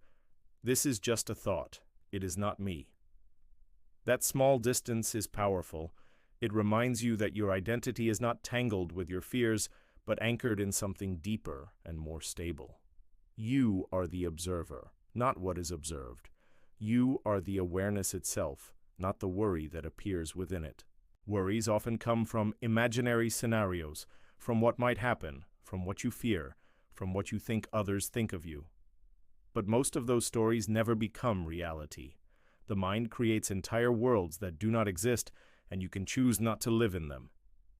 "This is just a thought. It is not me." That small distance is powerful. It reminds you that your identity is not tangled with your fears, but anchored in something deeper and more stable. You are the observer, not what is observed. You are the awareness itself, not the worry that appears within it. Worries often come from imaginary scenarios, from what might happen, from what you fear, from what you think others think of you. But most of those stories never become reality. The mind creates entire worlds that do not exist, and you can choose not to live in them.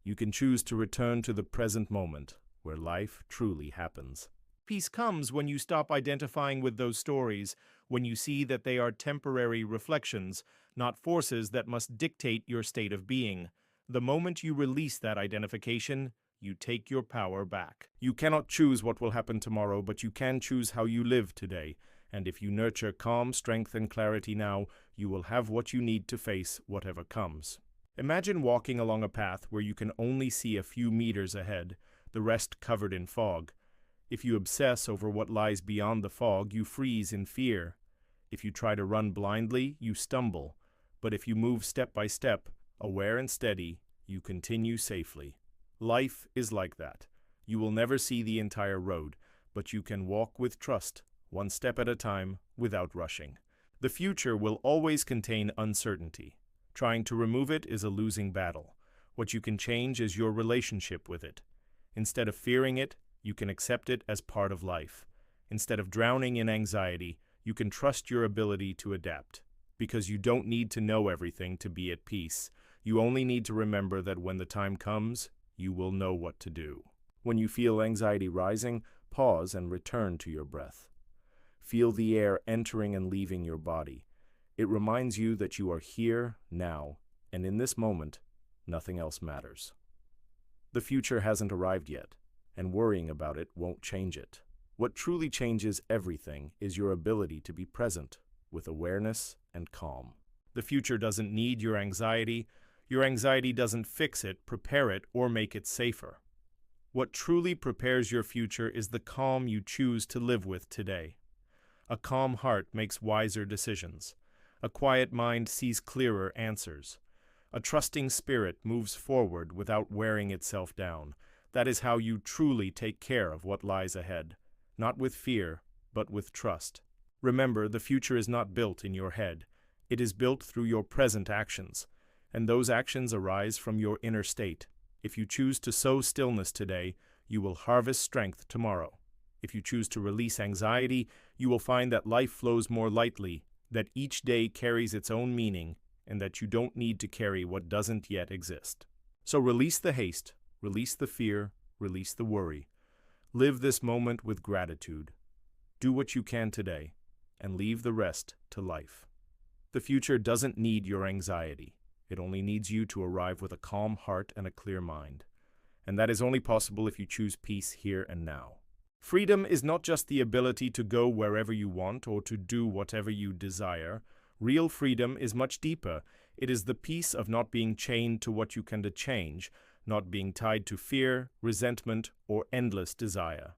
You can choose to return to the present moment, where life truly happens. Peace comes when you stop identifying with those stories, when you see that they are temporary reflections, not forces that must dictate your state of being. The moment you release that identification, you take your power back. You cannot choose what will happen tomorrow, but you can choose how you live today. And if you nurture calm, strength, and clarity now, you will have what you need to face whatever comes. Imagine walking along a path where you can only see a few meters ahead, the rest covered in fog. If you obsess over what lies beyond the fog, you freeze in fear. If you try to run blindly, you stumble. But if you move step by step, aware and steady, you continue safely. Life is like that. You will never see the entire road, but you can walk with trust, one step at a time, without rushing. The future will always contain uncertainty. Trying to remove it is a losing battle. What you can change is your relationship with it. Instead of fearing it, you can accept it as part of life. Instead of drowning in anxiety, you can trust your ability to adapt. Because you don't need to know everything to be at peace. You only need to remember that when the time comes, you will know what to do. When you feel anxiety rising, pause and return to your breath. Feel the air entering and leaving your body. It reminds you that you are here, now, and in this moment, nothing else matters. The future hasn't arrived yet, and worrying about it won't change it. What truly changes everything is your ability to be present, with awareness and calm. The future doesn't need your anxiety. Your anxiety doesn't fix it, prepare it, or make it safer. What truly prepares your future is the calm you choose to live with today. A calm heart makes wiser decisions. A quiet mind sees clearer answers. A trusting spirit moves forward without wearing itself down. That is how you truly take care of what lies ahead, not with fear, but with trust. Remember, the future is not built in your head. It is built through your present actions, and those actions arise from your inner state. If you choose to sow stillness today, you will harvest strength tomorrow. If you choose to release anxiety, you will find that life flows more lightly, that each day carries its own meaning, and that you don't need to carry what doesn't yet exist. So release the haste, release the fear, release the worry. Live this moment with gratitude. Do what you can today, and leave the rest to life. The future doesn't need your anxiety. It only needs you to arrive with a calm heart and a clear mind. And that is only possible if you choose peace here and now. Freedom is not just the ability to go wherever you want or to do whatever you desire. Real freedom is much deeper. It is the peace of not being chained to what you can change, not being tied to fear, resentment, or endless desire.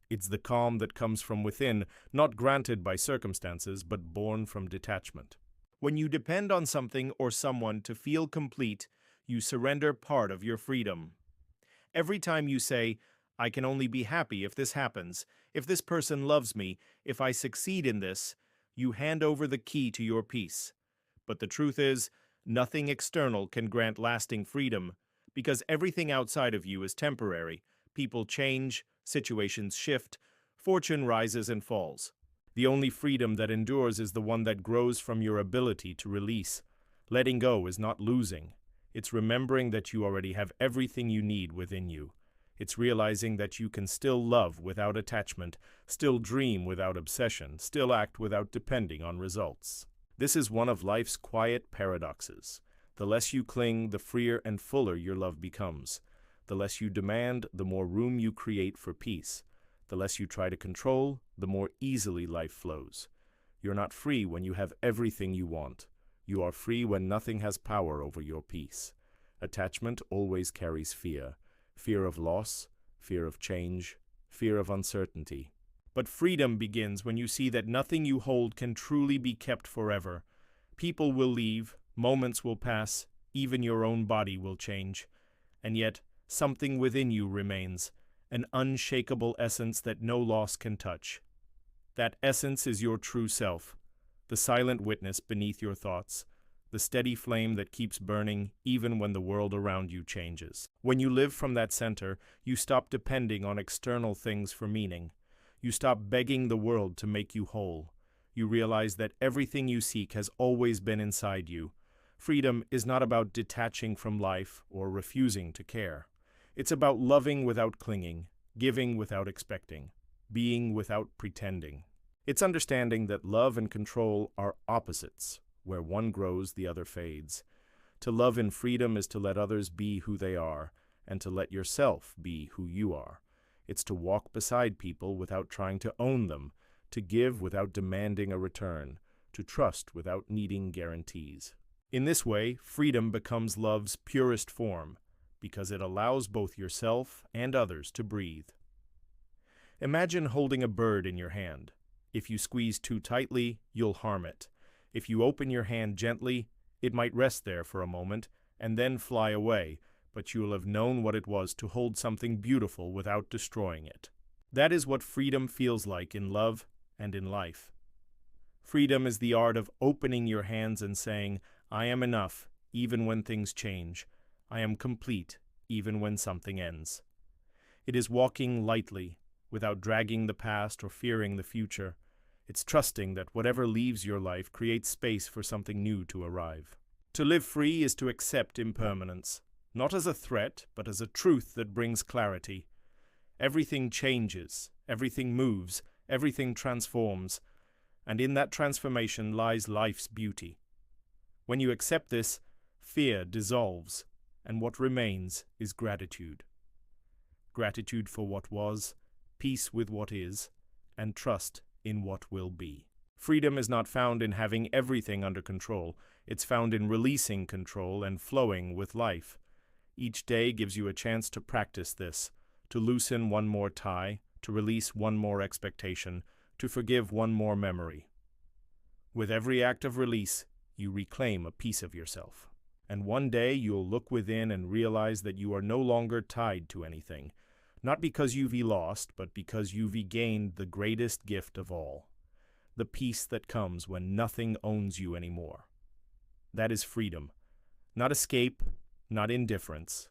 It's the calm that comes from within, not granted by circumstances, but born from detachment. When you depend on something or someone to feel complete, you surrender part of your freedom. Every time you say, "I can only be happy if this happens, if this person loves me, if I succeed in this," you hand over the key to your peace. But the truth is, nothing external can grant lasting freedom, because everything outside of you is temporary. People change, situations shift, fortune rises and falls. The only freedom that endures is the one that grows from your ability to release. Letting go is not losing. It's remembering that you already have everything you need within you. It's realizing that you can still love without attachment, still dream without obsession, still act without depending on results. This is one of life's quiet paradoxes. The less you cling, the freer and fuller your love becomes. The less you demand, the more room you create for peace. The less you try to control, the more easily life flows. You're not free when you have everything you want. You are free when nothing has power over your peace. Attachment always carries fear. Fear of loss, fear of change, fear of uncertainty. But freedom begins when you see that nothing you hold can truly be kept forever. People will leave, moments will pass, even your own body will change. And yet, something within you remains, an unshakable essence that no loss can touch. That essence is your true self, the silent witness beneath your thoughts, the steady flame that keeps burning even when the world around you changes. When you live from that center, you stop depending on external things for meaning. You stop begging the world to make you whole. You realize that everything you seek has always been inside you. Freedom is not about detaching from life or refusing to care. It's about loving without clinging, giving without expecting, being without pretending. It's understanding that love and control are opposites. Where one grows, the other fades. To love in freedom is to let others be who they are, and to let yourself be who you are. It's to walk beside people without trying to own them, to give without demanding a return, to trust without needing guarantees. In this way, freedom becomes love's purest form, because it allows both yourself and others to breathe. Imagine holding a bird in your hand. If you squeeze too tightly, you'll harm it. If you open your hand gently, it might rest there for a moment and then fly away, but you will have known what it was to hold something beautiful without destroying it. That is what freedom feels like in love and in life. Freedom is the art of opening your hands and saying, "I am enough, even when things change. I am complete, even when something ends." It is walking lightly, without dragging the past or fearing the future. It's trusting that whatever leaves your life creates space for something new to arrive. To live free is to accept impermanence, not as a threat, but as a truth that brings clarity. Everything changes, everything moves, everything transforms, and in that transformation lies life's beauty. When you accept this, fear dissolves, and what remains is gratitude. Gratitude for what was, peace with what is, and trust in what will be. Freedom is not found in having everything under control. It's found in releasing control and flowing with life. Each day gives you a chance to practice this, to loosen one more tie, to release one more expectation, to forgive one more memory. With every act of release, you reclaim a piece of yourself. And one day you'll look within and realize that you are no longer tied to anything, not because you've lost, but because you've gained the greatest gift of all, the peace that comes when nothing owns you anymore. That is freedom, not escape, not indifference,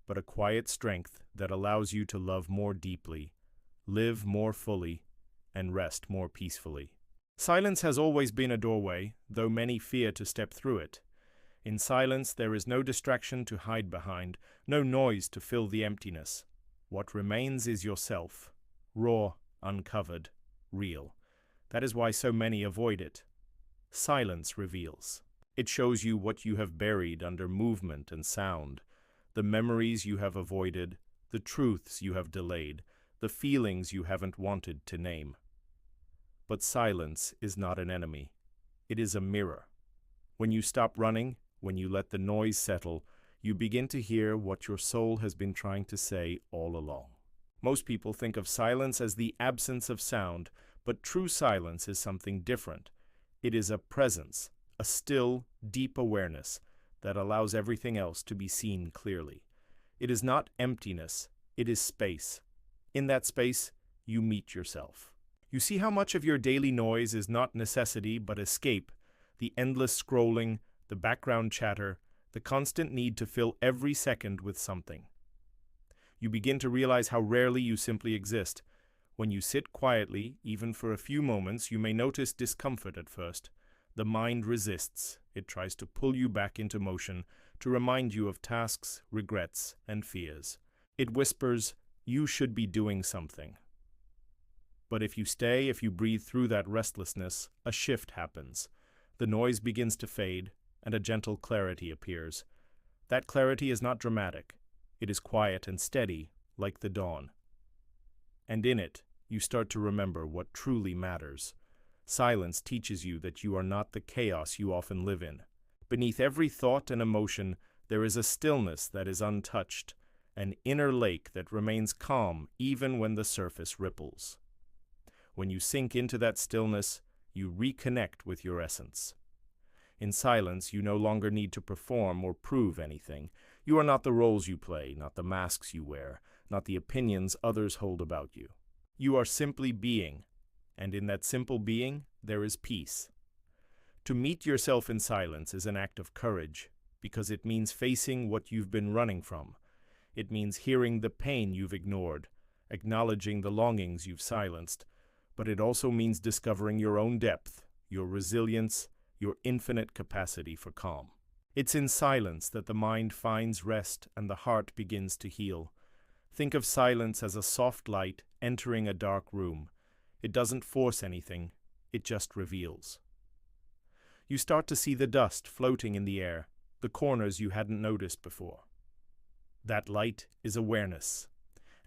but a quiet strength that allows you to love more deeply, live more fully, and rest more peacefully. Silence has always been a doorway, though many fear to step through it. In silence, there is no distraction to hide behind, no noise to fill the emptiness. What remains is yourself, raw, uncovered, real. That is why so many avoid it. Silence reveals. It shows you what you have buried under movement and sound, the memories you have avoided, the truths you have delayed, the feelings you haven't wanted to name. But silence is not an enemy. It is a mirror. When you stop running, when you let the noise settle, you begin to hear what your soul has been trying to say all along. Most people think of silence as the absence of sound, but true silence is something different. It is a presence, a still, deep awareness that allows everything else to be seen clearly. It is not emptiness, it is space. In that space, you meet yourself. You see how much of your daily noise is not necessity but escape, the endless scrolling, the background chatter, the constant need to fill every second with something. You begin to realize how rarely you simply exist. When you sit quietly, even for a few moments, you may notice discomfort at first. The mind resists. It tries to pull you back into motion, to remind you of tasks, regrets, and fears. It whispers, "You should be doing something." But if you stay, if you breathe through that restlessness, a shift happens. The noise begins to fade, and a gentle clarity appears. That clarity is not dramatic. It is quiet and steady, like the dawn. And in it, you start to remember what truly matters. Silence teaches you that you are not the chaos you often live in. Beneath every thought and emotion, there is a stillness that is untouched, an inner lake that remains calm even when the surface ripples. When you sink into that stillness, you reconnect with your essence. In silence, you no longer need to perform or prove anything. You are not the roles you play, not the masks you wear, not the opinions others hold about you. You are simply being, and in that simple being, there is peace. To meet yourself in silence is an act of courage, because it means facing what you've been running from. It means hearing the pain you've ignored, acknowledging the longings you've silenced, but it also means discovering your own depth, your resilience, your infinite capacity for calm. It's in silence that the mind finds rest and the heart begins to heal. Think of silence as a soft light entering a dark room. It doesn't force anything, it just reveals. You start to see the dust floating in the air, the corners you hadn't noticed before. That light is awareness,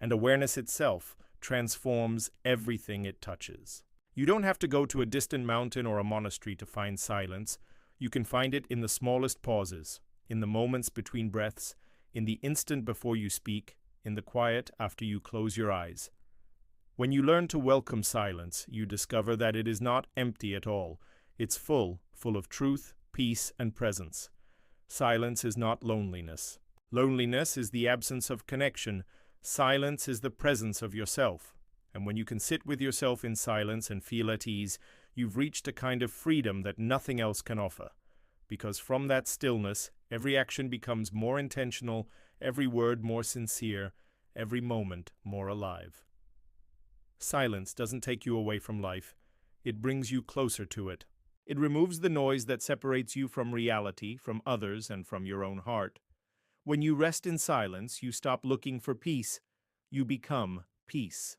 and awareness itself transforms everything it touches. You don't have to go to a distant mountain or a monastery to find silence. You can find it in the smallest pauses, in the moments between breaths, in the instant before you speak, in the quiet after you close your eyes. When you learn to welcome silence, you discover that it is not empty at all. It's full of truth, peace, and presence. Silence is not loneliness. Loneliness is the absence of connection. Silence is the presence of yourself. And when you can sit with yourself in silence and feel at ease, you've reached a kind of freedom that nothing else can offer. Because from that stillness, every action becomes more intentional, every word more sincere, every moment more alive. Silence doesn't take you away from life. It brings you closer to it. It removes the noise that separates you from reality, from others, and from your own heart. When you rest in silence, you stop looking for peace. You become peace.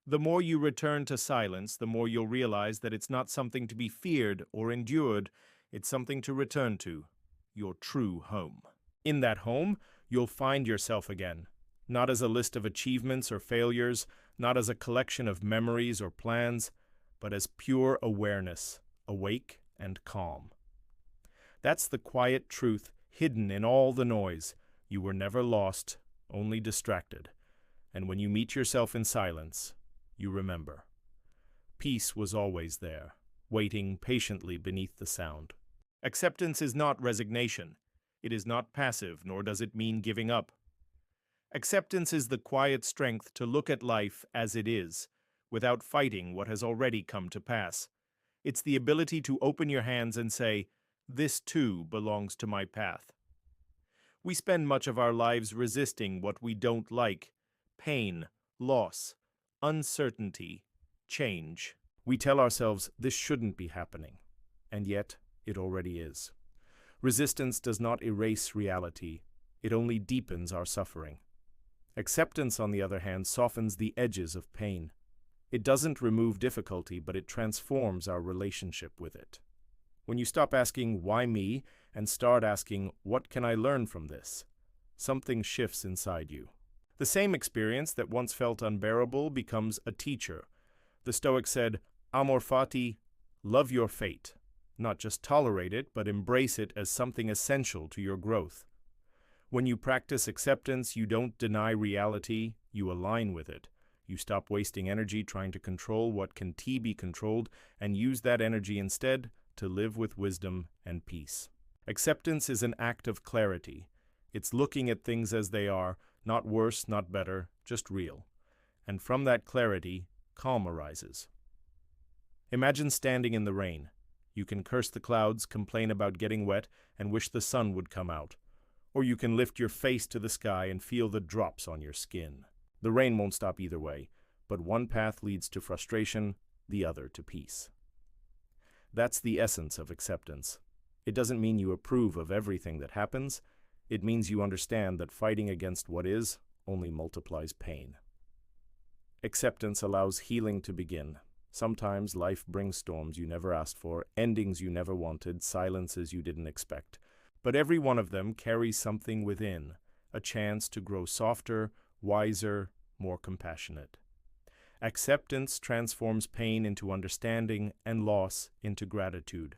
The more you return to silence, the more you'll realize that it's not something to be feared or endured. It's something to return to, your true home. In that home, you'll find yourself again, not as a list of achievements or failures, not as a collection of memories or plans, but as pure awareness, awake and calm. That's the quiet truth hidden in all the noise. You were never lost, only distracted. And when you meet yourself in silence, you remember. Peace was always there, waiting patiently beneath the sound. Acceptance is not resignation. It is not passive, nor does it mean giving up. Acceptance is the quiet strength to look at life as it is, without fighting what has already come to pass. It's the ability to open your hands and say, "This too belongs to my path." We spend much of our lives resisting what we don't like: pain, loss, uncertainty, change. We tell ourselves this shouldn't be happening, and yet it already is. Resistance does not erase reality, it only deepens our suffering. Acceptance, on the other hand, softens the edges of pain. It doesn't remove difficulty, but it transforms our relationship with it. When you stop asking, "Why me?" and start asking, "What can I learn from this?" something shifts inside you. The same experience that once felt unbearable becomes a teacher. The Stoic said, "Amor fati," love your fate. Not just tolerate it, but embrace it as something essential to your growth. When you practice acceptance, you don't deny reality, you align with it. You stop wasting energy trying to control what can be controlled and use that energy instead to live with wisdom and peace. Acceptance is an act of clarity. It's looking at things as they are, not worse, not better, just real. And from that clarity, calm arises. Imagine standing in the rain. You can curse the clouds, complain about getting wet, and wish the sun would come out. Or you can lift your face to the sky and feel the drops on your skin. The rain won't stop either way, but one path leads to frustration, the other to peace. That's the essence of acceptance. It doesn't mean you approve of everything that happens. It means you understand that fighting against what is only multiplies pain. Acceptance allows healing to begin. Sometimes life brings storms you never asked for, endings you never wanted, silences you didn't expect. But every one of them carries something within, a chance to grow softer, wiser, more compassionate. Acceptance transforms pain into understanding and loss into gratitude.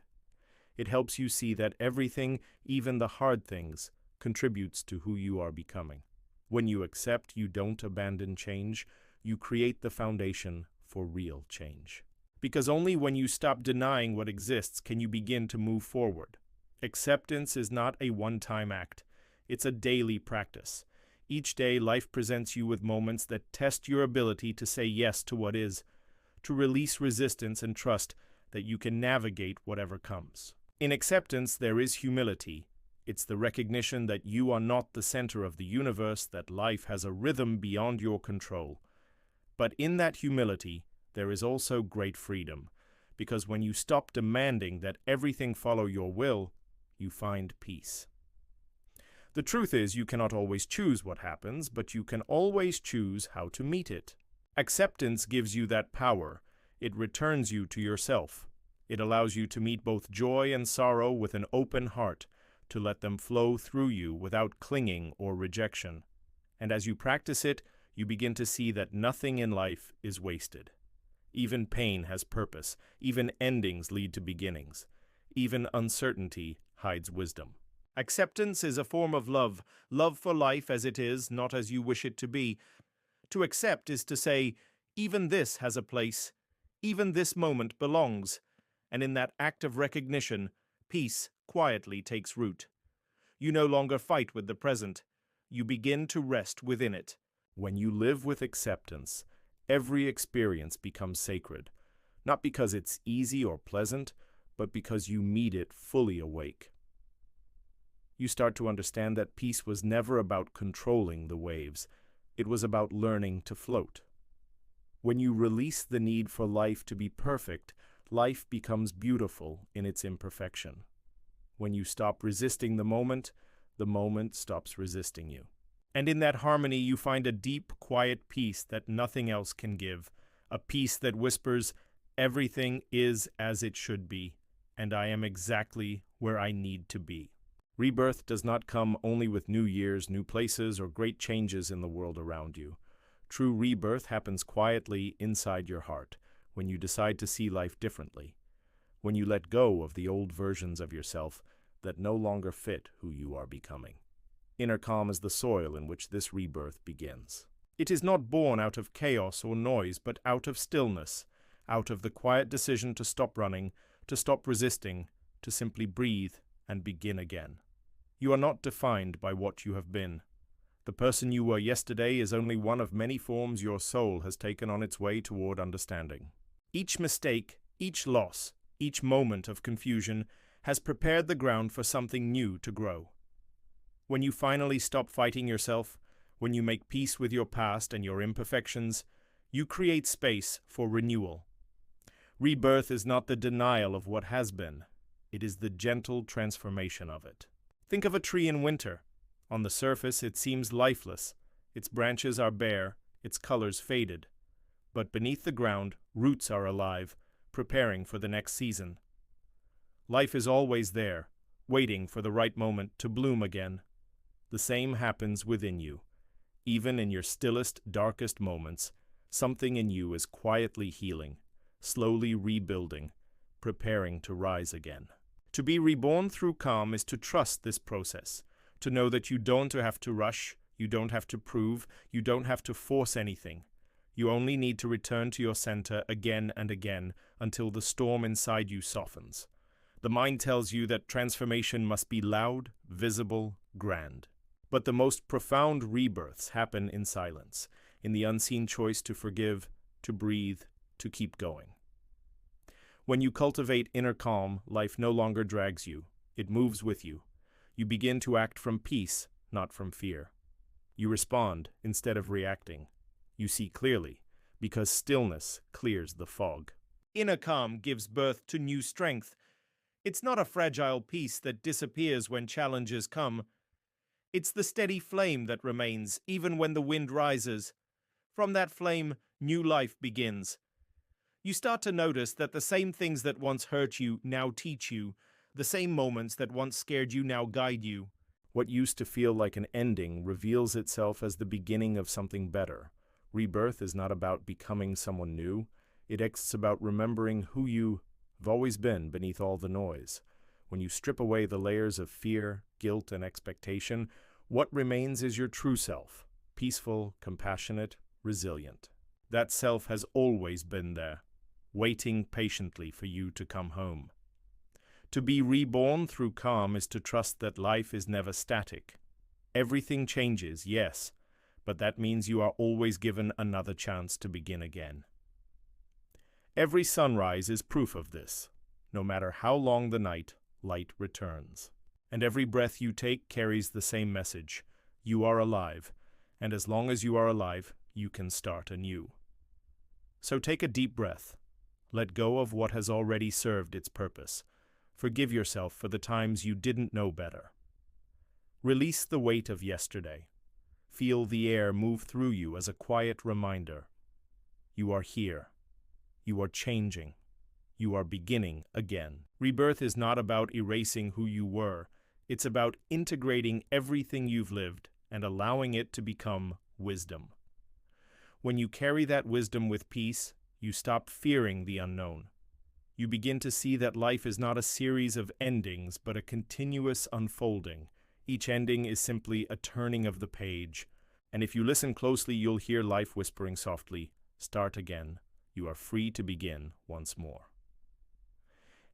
It helps you see that everything, even the hard things, contributes to who you are becoming. When you accept, you don't abandon change, you create the foundation for real change. Because only when you stop denying what exists can you begin to move forward. Acceptance is not a one-time act. It's a daily practice. Each day, life presents you with moments that test your ability to say yes to what is, to release resistance and trust that you can navigate whatever comes. In acceptance, there is humility. It's the recognition that you are not the center of the universe, that life has a rhythm beyond your control. But in that humility, there is also great freedom, because when you stop demanding that everything follow your will, you find peace. The truth is, you cannot always choose what happens, but you can always choose how to meet it. Acceptance gives you that power. It returns you to yourself. It allows you to meet both joy and sorrow with an open heart, to let them flow through you without clinging or rejection. And as you practice it, you begin to see that nothing in life is wasted. Even pain has purpose. Even endings lead to beginnings. Even uncertainty hides wisdom. Acceptance is a form of love, love for life as it is, not as you wish it to be. To accept is to say, even this has a place, even this moment belongs, and in that act of recognition, peace quietly takes root. You no longer fight with the present, you begin to rest within it. When you live with acceptance, every experience becomes sacred, not because it's easy or pleasant, but because you meet it fully awake. You start to understand that peace was never about controlling the waves. It was about learning to float. When you release the need for life to be perfect, life becomes beautiful in its imperfection. When you stop resisting the moment stops resisting you. And in that harmony, you find a deep, quiet peace that nothing else can give, a peace that whispers, "Everything is as it should be, and I am exactly where I need to be." Rebirth does not come only with new years, new places, or great changes in the world around you. True rebirth happens quietly inside your heart, when you decide to see life differently, when you let go of the old versions of yourself that no longer fit who you are becoming. Inner calm is the soil in which this rebirth begins. It is not born out of chaos or noise, but out of stillness, out of the quiet decision to stop running, to stop resisting, to simply breathe and begin again. You are not defined by what you have been. The person you were yesterday is only one of many forms your soul has taken on its way toward understanding. Each mistake, each loss, each moment of confusion has prepared the ground for something new to grow. When you finally stop fighting yourself, when you make peace with your past and your imperfections, you create space for renewal. Rebirth is not the denial of what has been. It is the gentle transformation of it. Think of a tree in winter. On the surface, it seems lifeless. Its branches are bare, its colors faded. But beneath the ground, roots are alive, preparing for the next season. Life is always there, waiting for the right moment to bloom again. The same happens within you. Even in your stillest, darkest moments, something in you is quietly healing, slowly rebuilding, preparing to rise again. To be reborn through calm is to trust this process, to know that you don't have to rush, you don't have to prove, you don't have to force anything. You only need to return to your center again and again until the storm inside you softens. The mind tells you that transformation must be loud, visible, grand. But the most profound rebirths happen in silence, in the unseen choice to forgive, to breathe, to keep going. When you cultivate inner calm, life no longer drags you. It moves with you. You begin to act from peace, not from fear. You respond instead of reacting. You see clearly, because stillness clears the fog. Inner calm gives birth to new strength. It's not a fragile peace that disappears when challenges come. It's the steady flame that remains, even when the wind rises. From that flame, new life begins. You start to notice that the same things that once hurt you now teach you. The same moments that once scared you now guide you. What used to feel like an ending reveals itself as the beginning of something better. Rebirth is not about becoming someone new. It's about remembering who you've always been beneath all the noise. When you strip away the layers of fear, guilt, and expectation, what remains is your true self, peaceful, compassionate, resilient. That self has always been there, waiting patiently for you to come home. To be reborn through calm is to trust that life is never static. Everything changes, yes, but that means you are always given another chance to begin again. Every sunrise is proof of this. No matter how long the night, light returns. And every breath you take carries the same message. You are alive, and as long as you are alive, you can start anew. So take a deep breath. Let go of what has already served its purpose. Forgive yourself for the times you didn't know better. Release the weight of yesterday. Feel the air move through you as a quiet reminder. You are here. You are changing. You are beginning again. Rebirth is not about erasing who you were. It's about integrating everything you've lived and allowing it to become wisdom. When you carry that wisdom with peace, you stop fearing the unknown. You begin to see that life is not a series of endings, but a continuous unfolding. Each ending is simply a turning of the page. And if you listen closely, you'll hear life whispering softly, "Start again. You are free to begin once more."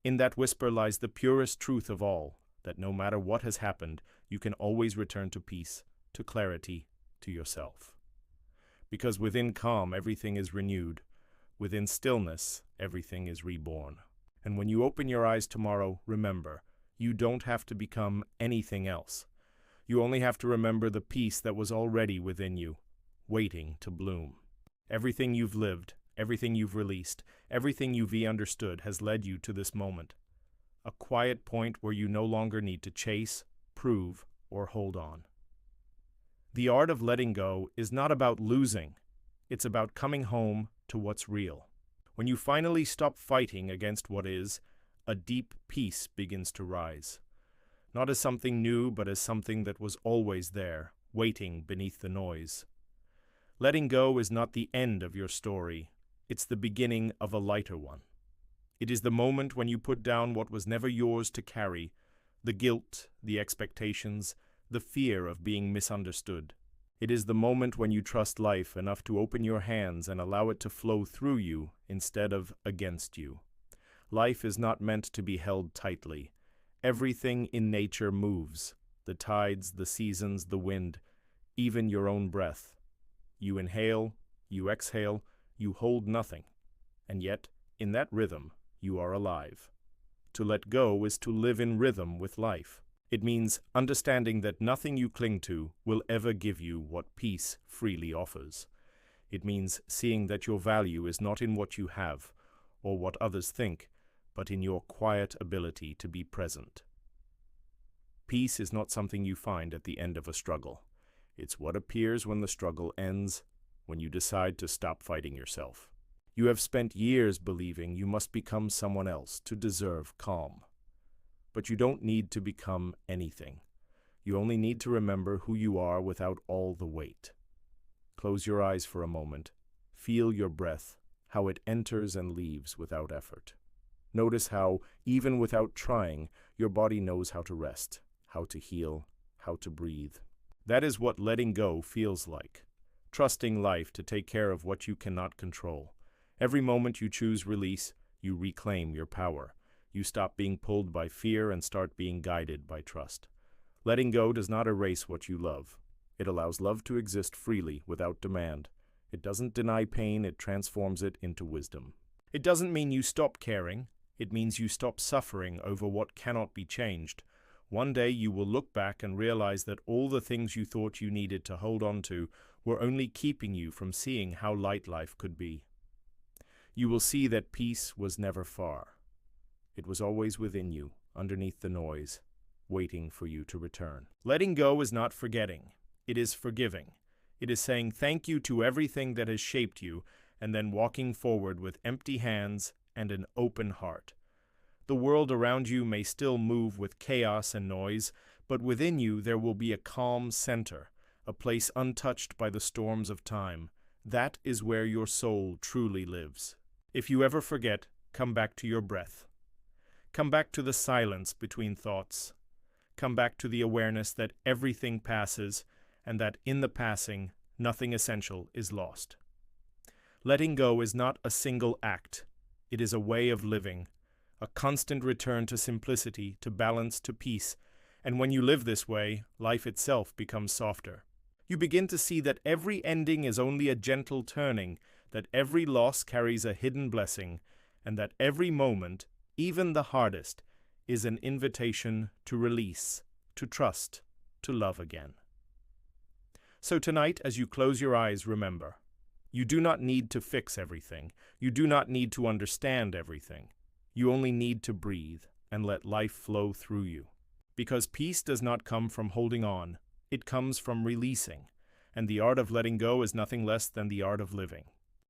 In that whisper lies the purest truth of all, that no matter what has happened, you can always return to peace, to clarity, to yourself. Because within calm, everything is renewed. Within stillness, everything is reborn. And when you open your eyes tomorrow, remember, you don't have to become anything else. You only have to remember the peace that was already within you, waiting to bloom. Everything you've lived, everything you've released, everything you've understood has led you to this moment. A quiet point where you no longer need to chase, prove, or hold on. The art of letting go is not about losing. It's about coming home to what's real. When you finally stop fighting against what is, a deep peace begins to rise. Not as something new, but as something that was always there, waiting beneath the noise. Letting go is not the end of your story. it's the beginning of a lighter one. It is the moment when you put down what was never yours to carry, the guilt, the expectations, the fear of being misunderstood. It is the moment when you trust life enough to open your hands and allow it to flow through you instead of against you. Life is not meant to be held tightly. Everything in nature moves, the tides, the seasons, the wind, even your own breath. You inhale, you exhale, you hold nothing. And yet, in that rhythm, you are alive. To let go is to live in rhythm with life. It means understanding that nothing you cling to will ever give you what peace freely offers. It means seeing that your value is not in what you have or what others think, but in your quiet ability to be present. Peace is not something you find at the end of a struggle. It's what appears when the struggle ends, when you decide to stop fighting yourself. You have spent years believing you must become someone else to deserve calm. But you don't need to become anything. You only need to remember who you are without all the weight. Close your eyes for a moment. Feel your breath, how it enters and leaves without effort. Notice how, even without trying, your body knows how to rest, how to heal, how to breathe. That is what letting go feels like. Trusting life to take care of what you cannot control. Every moment you choose release, you reclaim your power. You stop being pulled by fear and start being guided by trust. Letting go does not erase what you love. It allows love to exist freely without demand. It doesn't deny pain, it transforms it into wisdom. It doesn't mean you stop caring. It means you stop suffering over what cannot be changed. One day you will look back and realize that all the things you thought you needed to hold on to were only keeping you from seeing how light life could be. You will see that peace was never far. It was always within you, underneath the noise, waiting for you to return. Letting go is not forgetting. It is forgiving. It is saying thank you to everything that has shaped you, and then walking forward with empty hands and an open heart. The world around you may still move with chaos and noise, but within you there will be a calm center, a place untouched by the storms of time. That is where your soul truly lives. If you ever forget, come back to your breath. Come back to the silence between thoughts. Come back to the awareness that everything passes and that in the passing, nothing essential is lost. Letting go is not a single act. It is a way of living, a constant return to simplicity, to balance, to peace. And when you live this way, life itself becomes softer. You begin to see that every ending is only a gentle turning, that every loss carries a hidden blessing, and that every moment, even the hardest, is an invitation to release, to trust, to love again. So tonight, as you close your eyes, remember, you do not need to fix everything. You do not need to understand everything. You only need to breathe and let life flow through you. Because peace does not come from holding on. It comes from releasing. And the art of letting go is nothing less than the art of living.